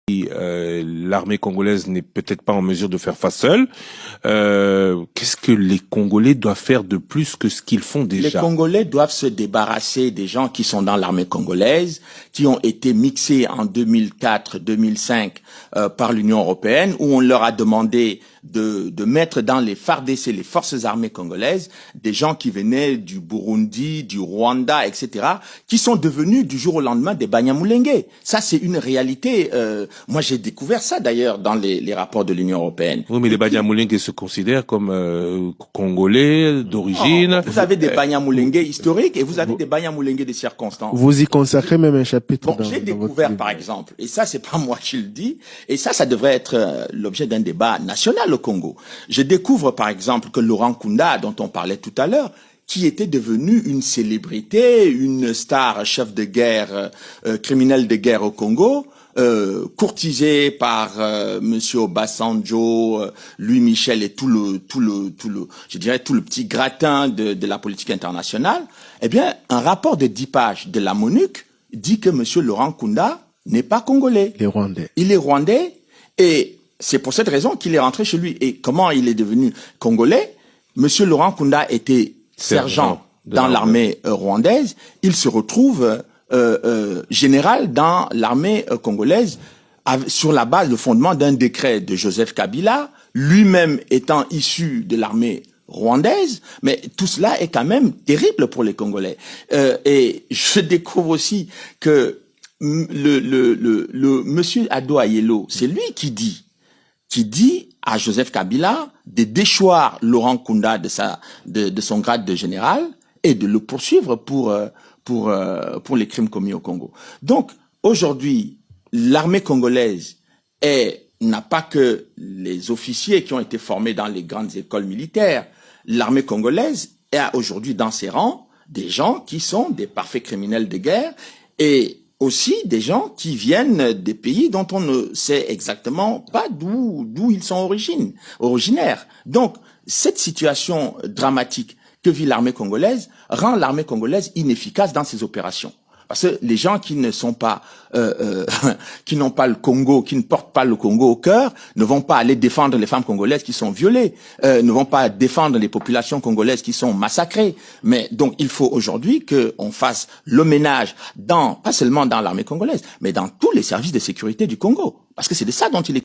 L'armée congolaise n'est peut-être pas en mesure de faire face seule. Qu'est-ce que les Congolais doivent faire de plus que ce qu'ils font déjà? Les Congolais doivent se débarrasser des gens qui sont dans l'armée congolaise, qui ont été mixés en 2004-2005 par l'Union européenne, où on leur a demandé de mettre dans les FARDC, les forces armées congolaises, des gens qui venaient du Burundi, du Rwanda, etc., qui sont devenus du jour au lendemain des Banyamulenge. Ça, c'est une réalité. Moi, j'ai découvert ça d'ailleurs dans les rapports de l'Union européenne. Oui, mais les Banyamulenge se considèrent comme Congolais d'origine. Vous avez des Banyamulenge historiques et vous avez des Banyamulenge de circonstances. Vous y consacrez même un chapitre. Bon, j'ai découvert par exemple, et ça, c'est pas moi qui le dis, et ça devrait être l'objet d'un débat national au Congo. Je découvre par exemple que Laurent Nkunda, dont on parlait tout à l'heure, qui était devenu une célébrité, une star, chef de guerre, criminel de guerre au Congo, courtisé par Monsieur Obasanjo, Louis Michel et tout le petit gratin de la politique internationale. Eh bien, un rapport de 10 pages de la MONUC dit que Monsieur Laurent Nkunda n'est pas congolais. Il est rwandais. Il est rwandais et c'est pour cette raison qu'il est rentré chez lui. Et comment il est devenu congolais? Monsieur Laurent Nkunda était sergent dans l'armée rwandaise. Il se retrouve général dans l'armée congolaise sur la base, le fondement d'un décret de Joseph Kabila, lui-même étant issu de l'armée rwandaise. Mais tout cela est quand même terrible pour les Congolais. Et je découvre aussi que le monsieur Ado Ayelo, c'est lui qui dit à Joseph Kabila de déchoir Laurent Nkunda de son grade de général et de le poursuivre pour les crimes commis au Congo. Donc, aujourd'hui, l'armée congolaise n'a pas que les officiers qui ont été formés dans les grandes écoles militaires. L'armée congolaise a aujourd'hui dans ses rangs des gens qui sont des parfaits criminels de guerre et aussi des gens qui viennent des pays dont on ne sait exactement pas d'où ils sont originaires. Donc, cette situation dramatique que vit l'armée congolaise rend l'armée congolaise inefficace dans ses opérations. Parce que les gens qui ne sont pas, qui n'ont pas le Congo, qui ne portent pas le Congo au cœur, ne vont pas aller défendre les femmes congolaises qui sont violées, ne vont pas défendre les populations congolaises qui sont massacrées. Mais donc il faut aujourd'hui qu'on fasse le ménage pas seulement dans l'armée congolaise, mais dans tous les services de sécurité du Congo. Parce que c'est de ça dont il est